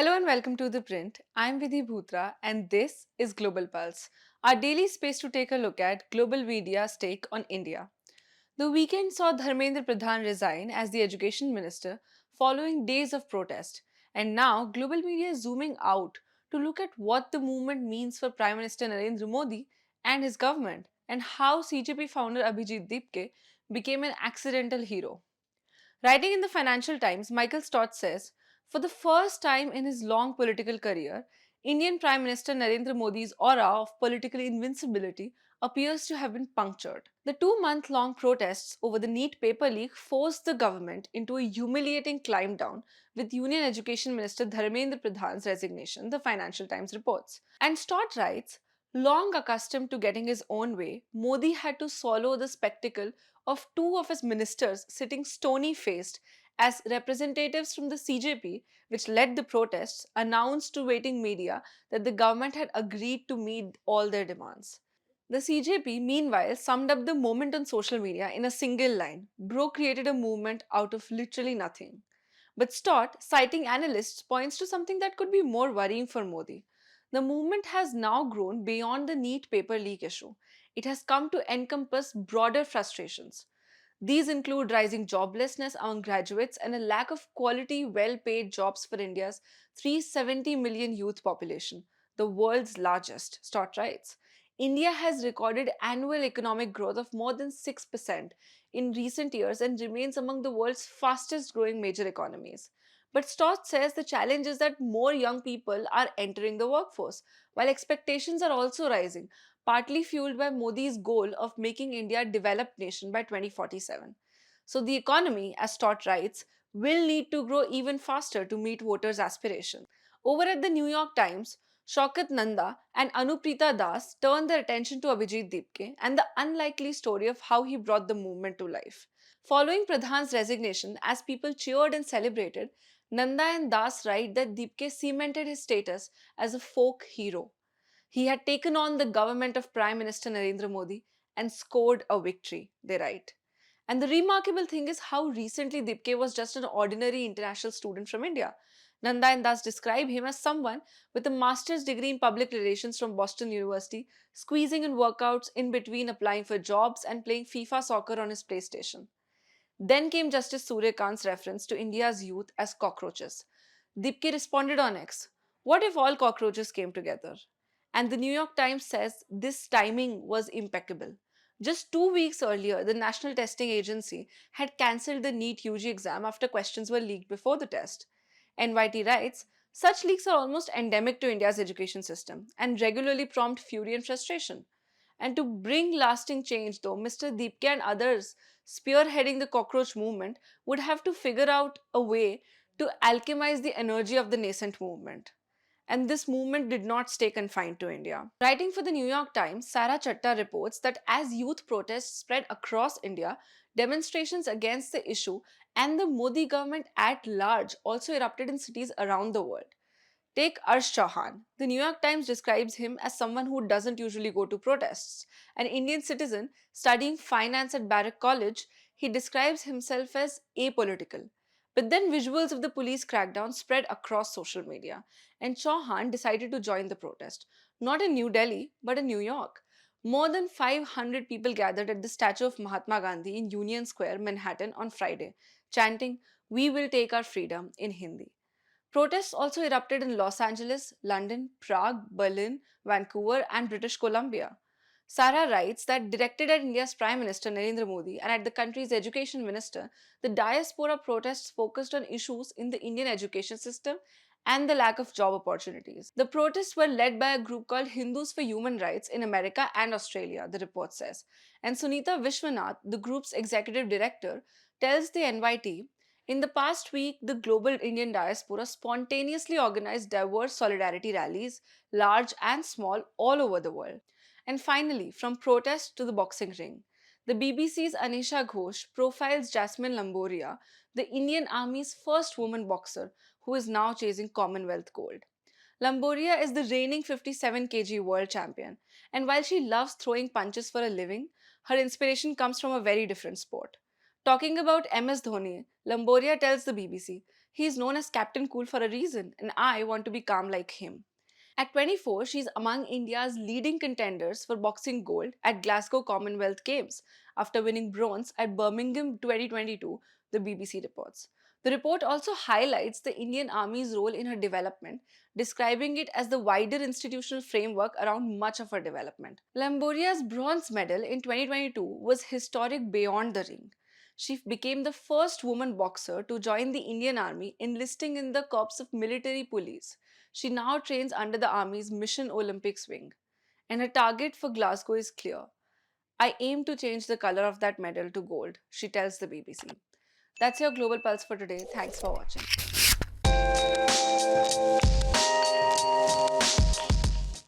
Hello and welcome to ThePrint. I'm Vidhi Bhutra and this is Global Pulse, our daily space to take a look at global media's take on India. The weekend saw Dharmendra Pradhan resign as the education minister following days of protest, and now global media is zooming out to look at what the movement means for Prime Minister Narendra Modi and his government, and how CJP founder Abhijit Dipke became an accidental hero. Writing in the Financial Times, Michael Stott says, for the first time in his long political career, Indian Prime Minister Narendra Modi's aura of political invincibility appears to have been punctured. The 2 month long protests over the NEET paper leak forced the government into a humiliating climb down, with Union Education Minister Dharmendra Pradhan's resignation, the Financial Times reports. And Stott writes, long accustomed to getting his own way, Modi had to swallow the spectacle of two of his ministers sitting stony faced as representatives from the CJP, which led the protests, announced to waiting media that the government had agreed to meet all their demands. The CJP, meanwhile, summed up the moment on social media in a single line: Bro created a movement out of literally nothing. But Stott, citing analysts, points to something that could be more worrying for Modi. The movement has now grown beyond the NEET paper leak issue. It has come to encompass broader frustrations. These include rising joblessness among graduates and a lack of quality, well paid jobs for India's 370 million youth population, the world's largest, Stott writes. India has recorded annual economic growth of more than 6% in recent years and remains among the world's fastest growing major economies. But Stott says the challenge is that more young people are entering the workforce, while expectations are also rising, partly fueled by Modi's goal of making India a developed nation by 2047. So the economy, as Stott writes, will need to grow even faster to meet voters' aspiration. Over at the New York Times, Shaukat Nanda and Anuprita Das turned their attention to Abhijit Dipke and the unlikely story of how he brought the movement to life. Following Pradhan's resignation, as people cheered and celebrated, Nanda and Das write that Dipke cemented his status as a folk hero. He had taken on the government of Prime Minister Narendra Modi and scored a victory, they write. And the remarkable thing is how recently Dipke was just an ordinary international student from India. Nanda and Das describe him as someone with a master's degree in public relations from Boston University, squeezing in workouts in between applying for jobs and playing FIFA soccer on his PlayStation. Then came Justice Suryakant's reference to India's youth as cockroaches. Dipke responded on X, what if all cockroaches came together? And the New York Times says this timing was impeccable. Just 2 weeks earlier, the National Testing Agency had cancelled the NEET UG exam after questions were leaked before the test. NYT writes, such leaks are almost endemic to India's education system and regularly prompt fury and frustration. And to bring lasting change, though, Mr. Deepke and others spearheading the cockroach movement would have to figure out a way to alchemize the energy of the nascent movement. And this movement did not stay confined to India. Writing for the New York Times, Sarah Chatta reports that as youth protests spread across India, demonstrations against the issue and the Modi government at large also erupted in cities around the world. Take Arsh Chauhan. The New York Times describes him as someone who doesn't usually go to protests. An Indian citizen studying finance at Barrack College, he describes himself as apolitical. But then visuals of the police crackdown spread across social media, and Chauhan decided to join the protest. Not in New Delhi, but in New York. More than 500 people gathered at the statue of Mahatma Gandhi in Union Square, Manhattan on Friday, chanting, "We will take our freedom" in Hindi. Protests also erupted in Los Angeles, London, Prague, Berlin, Vancouver, and British Columbia. Sarah writes that directed at India's Prime Minister Narendra Modi and at the country's education minister, the diaspora protests focused on issues in the Indian education system and the lack of job opportunities. The protests were led by a group called Hindus for Human Rights in America and Australia, the report says. And Sunita Vishwanath, the group's executive director, tells the NYT, in the past week, the global Indian diaspora spontaneously organized diverse solidarity rallies, large and small, all over the world. And finally, from protest to the boxing ring, the BBC's Anisha Ghosh profiles Jasmine Lamboria, the Indian Army's first woman boxer who is now chasing Commonwealth gold. Lamboria is the reigning 57 kg world champion, and while she loves throwing punches for a living, her inspiration comes from a very different sport. Talking about MS Dhoni, Lamboria tells the BBC, He is known as Captain Cool for a reason, and I want to be calm like him. At 24, she is among India's leading contenders for boxing gold at Glasgow Commonwealth Games after winning bronze at Birmingham 2022, the BBC reports. The report also highlights the Indian Army's role in her development, describing it as the wider institutional framework around much of her development. Lamboria's bronze medal in 2022 was historic beyond the ring. She became the first woman boxer to join the Indian Army, enlisting in the Corps of Military Police. She now trains under the Army's Mission Olympics wing. And her target for Glasgow is clear. I aim to change the color of that medal to gold, she tells the BBC. That's your Global Pulse for today. Thanks for watching.